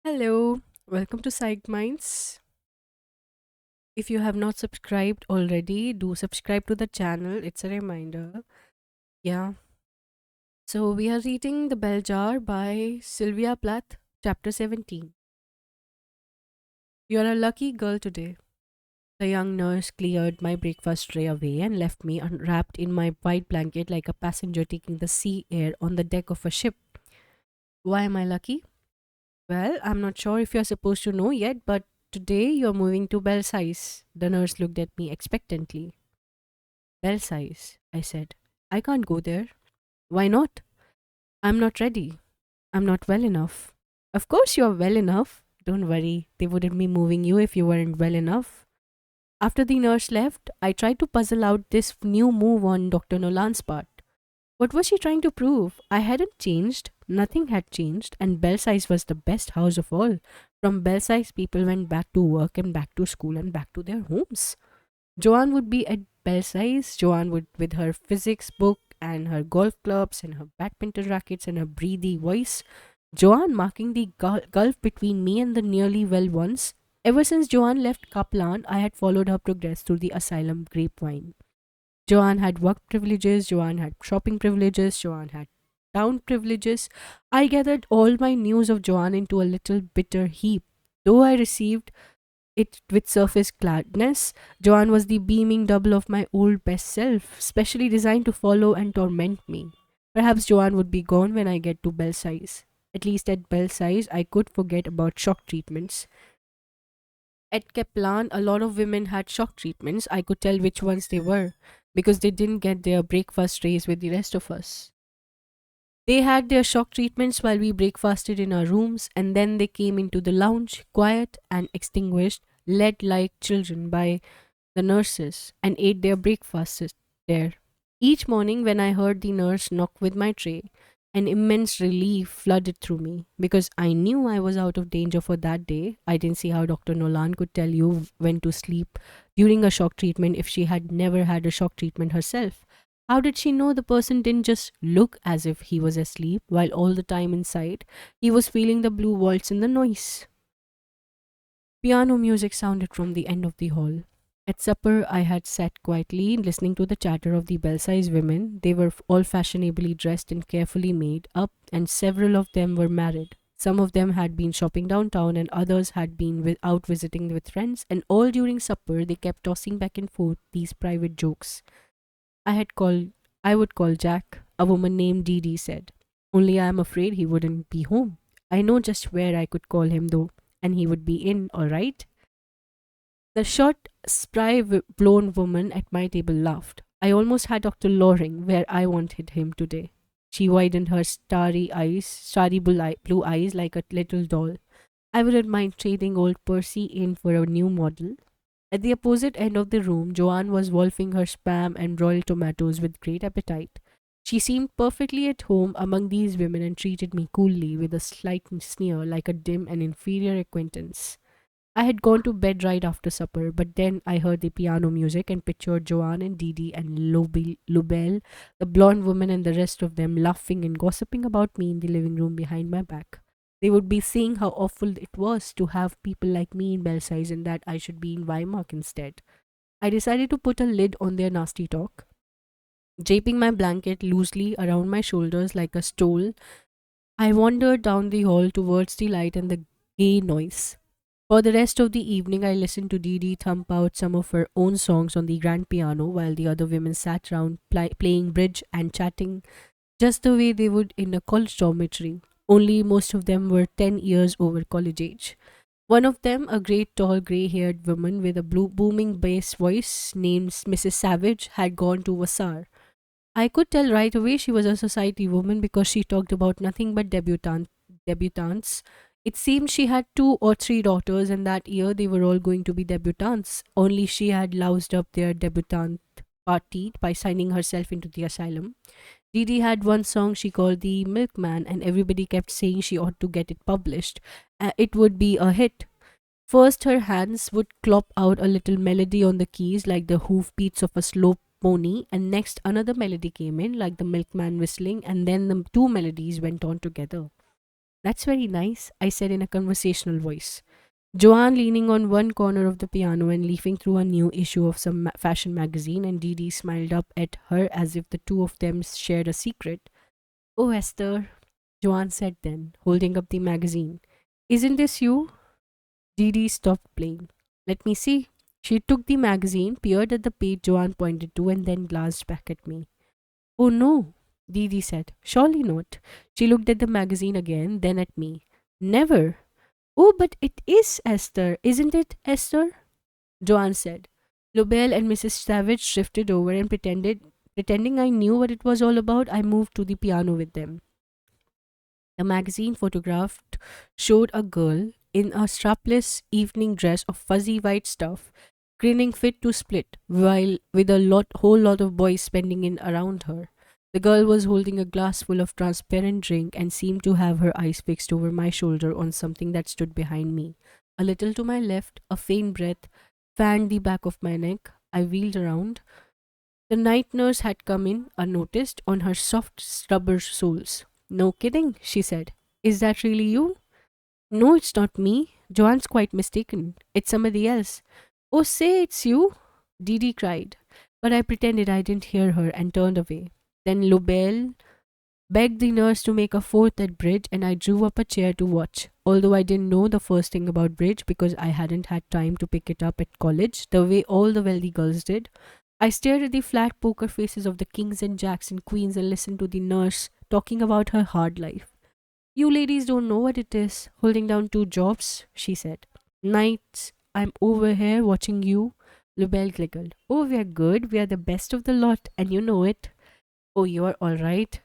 Hello, welcome to Psych Minds. If you have not subscribed already, do subscribe to the channel. It's a reminder. Yeah. So we are reading The Bell Jar by Sylvia Plath, chapter 17. You're a lucky girl today. The young nurse cleared my breakfast tray away and left me unwrapped in my white blanket like a passenger taking the sea air on the deck of a ship. Why am I lucky? Well, I'm not sure if you're supposed to know yet, but today you're moving to Belsize. The nurse looked at me expectantly. Belsize, I said. I can't go there. Why not? I'm not ready. I'm not well enough. Of course you're well enough. Don't worry, they wouldn't be moving you if you weren't well enough. After the nurse left, I tried to puzzle out this new move on Dr. Nolan's part. What was she trying to prove? I hadn't changed, nothing had changed, and Belsize was the best house of all. From Belsize, people went back to work and back to school and back to their homes. Joanne would be at Belsize. Joanne would, with her physics book and her golf clubs and her badminton rackets and her breathy voice. Joanne marking the gulf between me and the nearly well ones. Ever since Joanne left Kaplan, I had followed her progress through the asylum grapevine. Joanne had work privileges, Joanne had shopping privileges, Joanne had town privileges. I gathered all my news of Joanne into a little bitter heap. Though I received it with surface gladness, Joanne was the beaming double of my old best self, specially designed to follow and torment me. Perhaps Joanne would be gone when I get to Belsize. At least at Belsize, I could forget about shock treatments. At Kaplan, a lot of women had shock treatments. I could tell which ones they were because they didn't get their breakfast trays with the rest of us. They had their shock treatments while we breakfasted in our rooms, and then they came into the lounge, quiet and extinguished, led like children by the nurses, and ate their breakfasts there. Each morning, when I heard the nurse knock with my tray, an immense relief flooded through me because I knew I was out of danger for that day. I didn't see how Dr. Nolan could tell you when to sleep during a shock treatment if she had never had a shock treatment herself. How did she know the person didn't just look as if he was asleep while all the time inside he was feeling the blue waltz and the noise? Piano music sounded from the end of the hall. At supper, I had sat quietly, listening to the chatter of the Belsize women. They were all fashionably dressed and carefully made up, and several of them were married. Some of them had been shopping downtown, and others had been out visiting with friends, and all during supper, they kept tossing back and forth these private jokes. I had called, I would call Jack, a woman named Dee Dee said. Only I am afraid he wouldn't be home. I know just where I could call him, though, and he would be in, all right? The short, spry, blonde woman at my table laughed. I almost had Dr. Loring where I wanted him today. She widened her blue eyes like a little doll. I wouldn't mind trading old Percy in for a new model. At the opposite end of the room, Joanne was wolfing her spam and royal tomatoes with great appetite. She seemed perfectly at home among these women and treated me coolly with a slight sneer like a dim and inferior acquaintance. I had gone to bed right after supper, but then I heard the piano music and pictured Joanne and Dee Dee and Lubel, the blonde woman, and the rest of them laughing and gossiping about me in the living room behind my back. They would be saying how awful it was to have people like me in Belsize and that I should be in Weimar instead. I decided to put a lid on their nasty talk. Draping my blanket loosely around my shoulders like a stole, I wandered down the hall towards the light and the gay noise. For the rest of the evening, I listened to Dee Dee thump out some of her own songs on the grand piano while the other women sat round playing bridge and chatting just the way they would in a college dormitory. Only most of them were 10 years over college age. One of them, a great tall grey haired woman with a booming bass voice named Mrs. Savage, had gone to Vassar. I could tell right away she was a society woman because she talked about nothing but debutantes. It seemed she had two or three daughters, and that year they were all going to be debutantes. Only she had loused up their debutante party by signing herself into the asylum. Didi had one song she called The Milkman, and everybody kept saying she ought to get it published. It would be a hit. First, her hands would clop out a little melody on the keys like the hoof beats of a slow pony, and next another melody came in like the milkman whistling, and then the two melodies went on together. That's very nice, I said in a conversational voice. Joanne leaning on one corner of the piano and leafing through a new issue of some fashion magazine, and Dee Dee smiled up at her as if the two of them shared a secret. Oh, Esther, Joanne said then, holding up the magazine. Isn't this you? Dee Dee stopped playing. Let me see. She took the magazine, peered at the page Joanne pointed to, and then glanced back at me. Oh no, Dee Dee said. Surely not. She looked at the magazine again, then at me. Never. Oh, but it is Esther, isn't it, Esther? Joanne said. Lobel and Mrs. Savage shifted over and pretending I knew what it was all about, I moved to the piano with them. The magazine photographed showed a girl in a strapless evening dress of fuzzy white stuff, grinning fit to split, while with a whole lot of boys spending in around her. The girl was holding a glass full of transparent drink and seemed to have her eyes fixed over my shoulder on something that stood behind me. A little to my left, a faint breath fanned the back of my neck. I wheeled around. The night nurse had come in, unnoticed, on her soft rubber soles. No kidding, she said. Is that really you? No, it's not me. Joanne's quite mistaken. It's somebody else. Oh, say it's you, Dee Dee cried. But I pretended I didn't hear her and turned away. Then Lobel begged the nurse to make a fourth at bridge, and I drew up a chair to watch. Although I didn't know the first thing about bridge because I hadn't had time to pick it up at college the way all the wealthy girls did, I stared at the flat poker faces of the kings and jacks and queens and listened to the nurse talking about her hard life. You ladies don't know what it is, holding down two jobs, she said. Nights, I'm over here watching you. Lubel giggled. Oh, we are good. We are the best of the lot, and you know it. Oh, you are all right.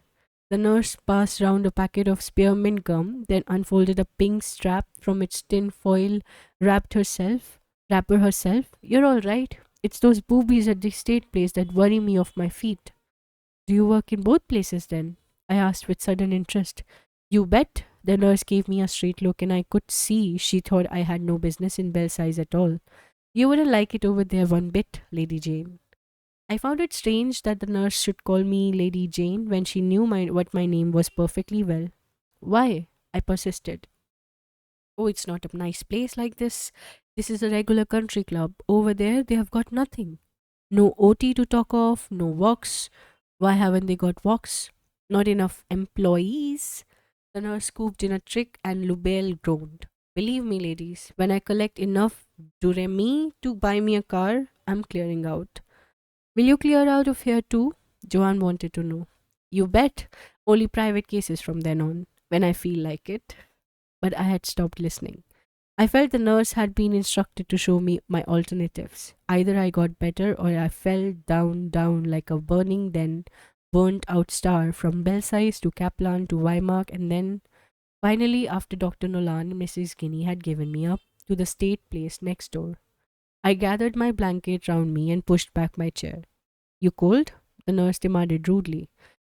The nurse passed round a packet of spearmint gum, then unfolded a pink strap from its tin foil wrapper herself. You're all right. It's those boobies at the state place that worry me off my feet. Do you work in both places then? I asked with sudden interest. You bet. The nurse gave me a straight look, and I could see she thought I had no business in Belsize at all. You wouldn't like it over there one bit, Lady Jane. I found it strange that the nurse should call me Lady Jane when she knew what my name was perfectly well. Why? I persisted. Oh, it's not a nice place like this. This is a regular country club. Over there, they have got nothing. No OT to talk of, no walks. Why haven't they got walks? Not enough employees. The nurse scooped in a trick and Lubel groaned. Believe me, ladies, when I collect enough duremi to buy me a car, I'm clearing out. Will you clear out of here too? Joanne wanted to know. You bet. Only private cases from then on, when I feel like it. But I had stopped listening. I felt the nurse had been instructed to show me my alternatives. Either I got better or I fell down like a burning then burnt out star from Belsize to Kaplan to Weimar, and then finally, after Dr. Nolan, Mrs. Guinea had given me up to the state place next door. I gathered my blanket round me and pushed back my chair. You cold? The nurse demanded rudely.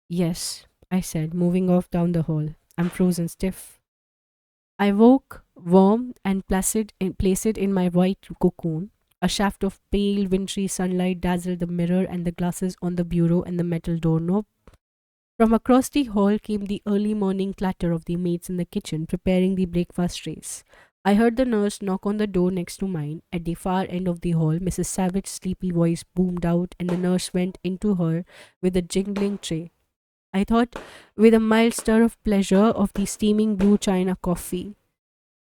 Yes, I said, moving off down the hall. I'm frozen stiff. I woke, warm and placid in my white cocoon. A shaft of pale, wintry sunlight dazzled the mirror and the glasses on the bureau and the metal doorknob. From across the hall came the early morning clatter of the maids in the kitchen preparing the breakfast trays. I heard the nurse knock on the door next to mine. At the far end of the hall, Mrs. Savage's sleepy voice boomed out, and the nurse went into her with a jingling tray. I thought, with a mild stir of pleasure, of the steaming blue china coffee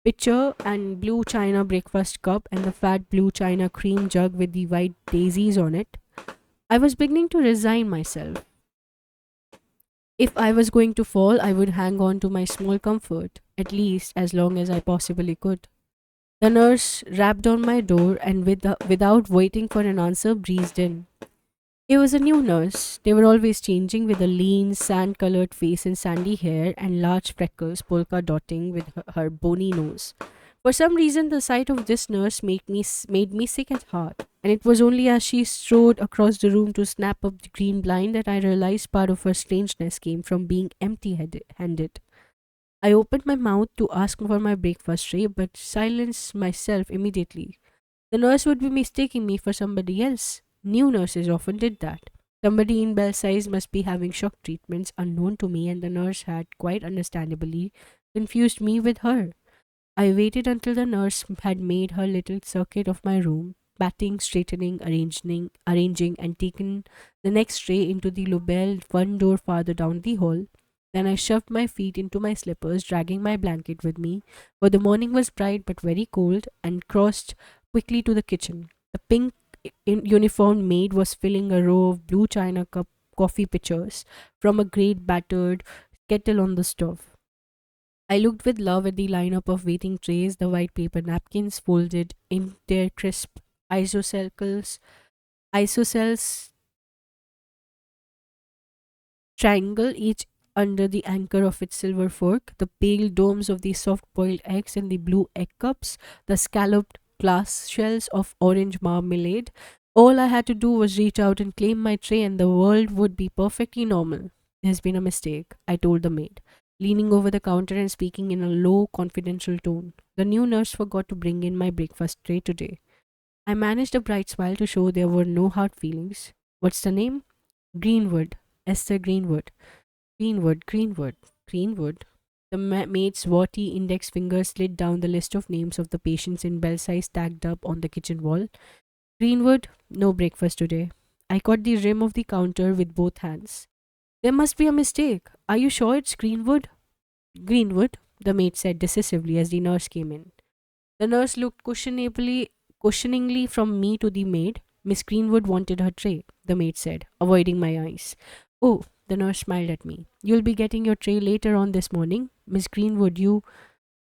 pitcher and blue china breakfast cup and the fat blue china cream jug with the white daisies on it. I was beginning to resign myself. If I was going to fall, I would hang on to my small comfort, at least as long as I possibly could. The nurse rapped on my door and without waiting for an answer breezed in. It was a new nurse. They were always changing, with a lean, sand colored face and sandy hair and large freckles polka dotting with her bony nose. For some reason, the sight of this nurse made me sick at heart, and it was only as she strode across the room to snap up the green blind that I realized part of her strangeness came from being empty-handed. I opened my mouth to ask for my breakfast tray, but silenced myself immediately. The nurse would be mistaking me for somebody else. New nurses often did that. Somebody in Belsize must be having shock treatments unknown to me, and the nurse had, quite understandably, confused me with her. I waited until the nurse had made her little circuit of my room, patting, straightening, arranging, and taken the next tray into the Lobel one door farther down the hall. Then I shoved my feet into my slippers, dragging my blanket with me, for the morning was bright but very cold, and crossed quickly to the kitchen. The pink uniformed maid was filling a row of blue china cup coffee pitchers from a great battered kettle on the stove. I looked with love at the lineup of waiting trays, the white paper napkins folded in their crisp isosceles triangle, each under the anchor of its silver fork, the pale domes of the soft boiled eggs in the blue egg cups, the scalloped glass shells of orange marmalade. All I had to do was reach out and claim my tray, and the world would be perfectly normal. There's been a mistake, I told the maid, leaning over the counter and speaking in a low, confidential tone. The new nurse forgot to bring in my breakfast tray today. I managed a bright smile to show there were no hard feelings. What's the name? Greenwood. Esther Greenwood. Greenwood. Greenwood. The maid's warty index finger slid down the list of names of the patients in bell size tagged up on the kitchen wall. Greenwood, no breakfast today. I caught the rim of the counter with both hands. There must be a mistake. Are you sure it's Greenwood? Greenwood, the maid said decisively as the nurse came in. The nurse looked questioningly from me to the maid. Miss Greenwood wanted her tray, the maid said, avoiding my eyes. Oh, the nurse smiled at me. You'll be getting your tray later on this morning. Miss Greenwood, you.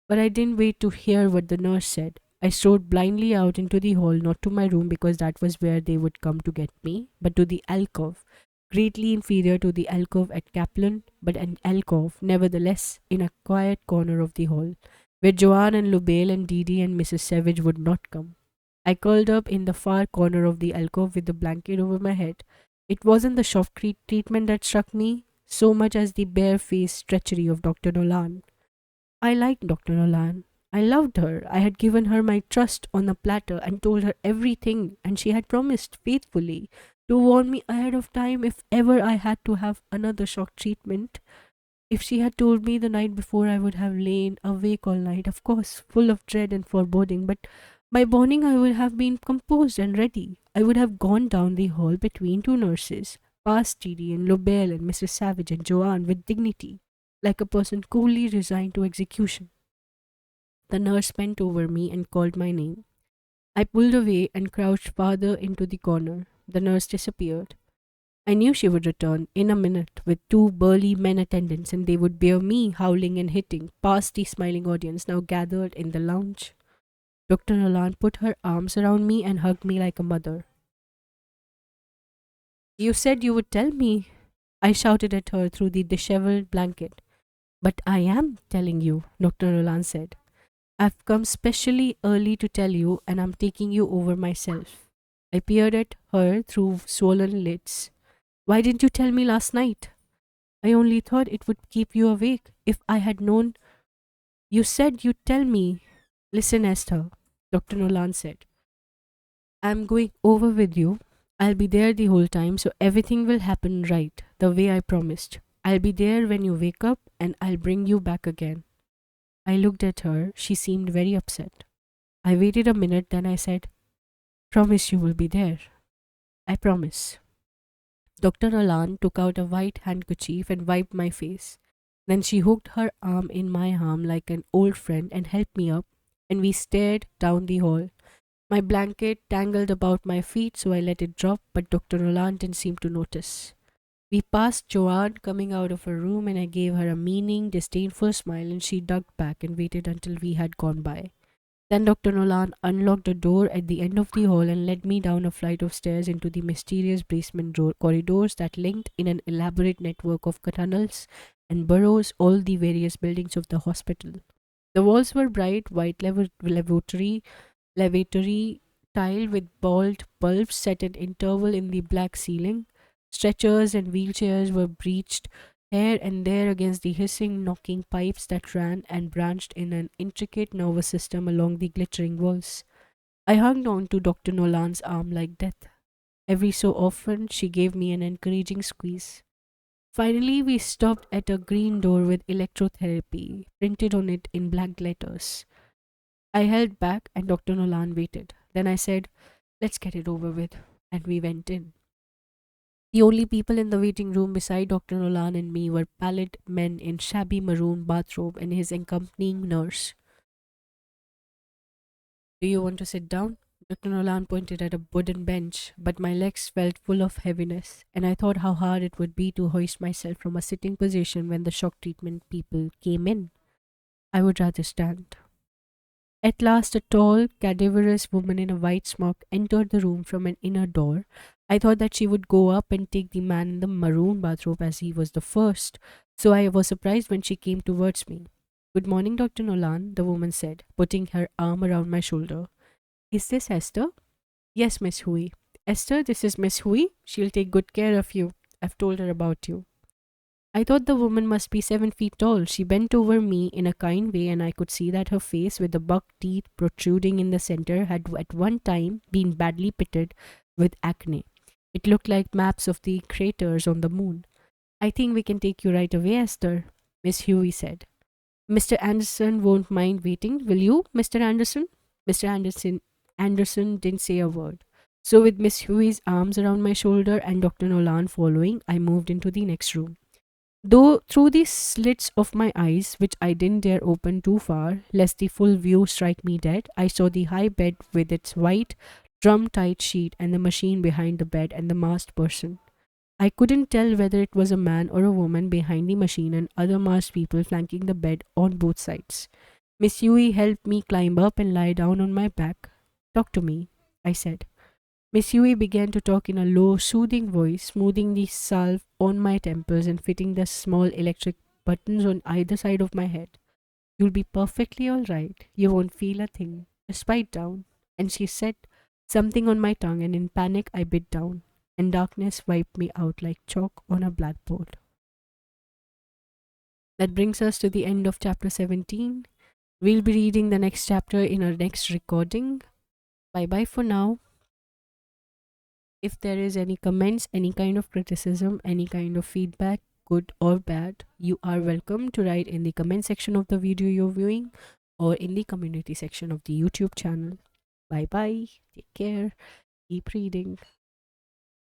But I didn't wait to hear what the nurse said. I strode blindly out into the hall, not to my room because that was where they would come to get me, but to the alcove, greatly inferior to the alcove at Kaplan, but an alcove, nevertheless, in a quiet corner of the hall, where Joanne and Lubale and Didi and Mrs. Savage would not come. I curled up in the far corner of the alcove with the blanket over my head. It wasn't the shock treatment that struck me so much as the bare-faced treachery of Dr. Nolan. I liked Dr. Nolan. I loved her. I had given her my trust on a platter and told her everything, and she had promised faithfully to warn me ahead of time if ever I had to have another shock treatment. If she had told me the night before, I would have lain awake all night, of course, full of dread and foreboding, but by morning I would have been composed and ready. I would have gone down the hall between two nurses, past Didi and Lobel and Mrs. Savage and Joanne with dignity, like a person coolly resigned to execution. The nurse bent over me and called my name. I pulled away and crouched farther into the corner. The nurse disappeared. I knew she would return in a minute with two burly men attendants, and they would bear me howling and hitting past the smiling audience now gathered in the lounge. Dr. Nolan put her arms around me and hugged me like a mother. You said you would tell me, I shouted at her through the disheveled blanket. But I am telling you, Dr. Nolan said. I've come specially early to tell you, and I'm taking you over myself. I peered at her through swollen lids. Why didn't you tell me last night? I only thought it would keep you awake. If I had known. You said you'd tell me. Listen, Esther, Dr. Nolan said. I'm going over with you. I'll be there the whole time, so everything will happen right, the way I promised. I'll be there when you wake up, and I'll bring you back again. I looked at her. She seemed very upset. I waited a minute, then I said, Promise you will be there. I promise. Dr. Nolan took out a white handkerchief and wiped my face. Then she hooked her arm in my arm like an old friend and helped me up, and we stared down the hall. My blanket tangled about my feet, so I let it drop, but Dr. Nolan didn't seem to notice. We passed Joanne coming out of her room, and I gave her a meaning, disdainful smile, and she ducked back and waited until we had gone by. Then Dr. Nolan unlocked a door at the end of the hall and led me down a flight of stairs into the mysterious basement corridors that linked in an elaborate network of tunnels and burrows all the various buildings of the hospital. The walls were bright white lavatory tile with bald bulbs set at interval in the black ceiling. Stretchers and wheelchairs were breached here and there against the hissing, knocking pipes that ran and branched in an intricate nervous system along the glittering walls. I hung on to Dr. Nolan's arm like death. Every so often, she gave me an encouraging squeeze. Finally, we stopped at a green door with electrotherapy printed on it in black letters. I held back and Dr. Nolan waited. Then I said, "Let's get it over with." And we went in. The only people in the waiting room beside Dr. Nolan and me were pallid men in shabby maroon bathrobe and his accompanying nurse. "Do you want to sit down?" Dr. Nolan pointed at a wooden bench, but my legs felt full of heaviness, and I thought how hard it would be to hoist myself from a sitting position when the shock treatment people came in. I would rather stand. At last, a tall, cadaverous woman in a white smock entered the room from an inner door. I thought that she would go up and take the man in the maroon bathrobe as he was the first, so I was surprised when she came towards me. "Good morning, Dr. Nolan," the woman said, putting her arm around my shoulder. "Is this Esther?" "Yes, Miss Hui." "Esther, this is Miss Hui. She'll take good care of you. I've told her about you." I thought the woman must be 7 feet tall. She bent over me in a kind way, and I could see that her face, with the buck teeth protruding in the center, had at one time been badly pitted with acne. It looked like maps of the craters on the moon. "I think we can take you right away, Esther," Miss Huey said. "Mr. Anderson won't mind waiting, will you, Mr. Anderson?" Mr. Anderson didn't say a word. So, with Miss Huey's arms around my shoulder and Dr. Nolan following, I moved into the next room. Though through the slits of my eyes, which I didn't dare open too far, lest the full view strike me dead, I saw the high bed with its white, drum tight sheet and the machine behind the bed and the masked person. I couldn't tell whether it was a man or a woman behind the machine and other masked people flanking the bed on both sides. Miss Yui helped me climb up and lie down on my back. "Talk to me," I said. Miss Yui began to talk in a low, soothing voice, smoothing the salve on my temples and fitting the small electric buttons on either side of my head. "You'll be perfectly all right. You won't feel a thing. Just bite down." And she said something on my tongue, and in panic I bit down, and darkness wiped me out like chalk on a blackboard. That brings us to the end of chapter 17. We'll be reading the next chapter in our next recording. Bye bye for now. If there is any comments, any kind of criticism, any kind of feedback, good or bad, you are welcome to write in the comment section of the video you're viewing or in the community section of the YouTube channel. Bye bye. Take care. Keep reading.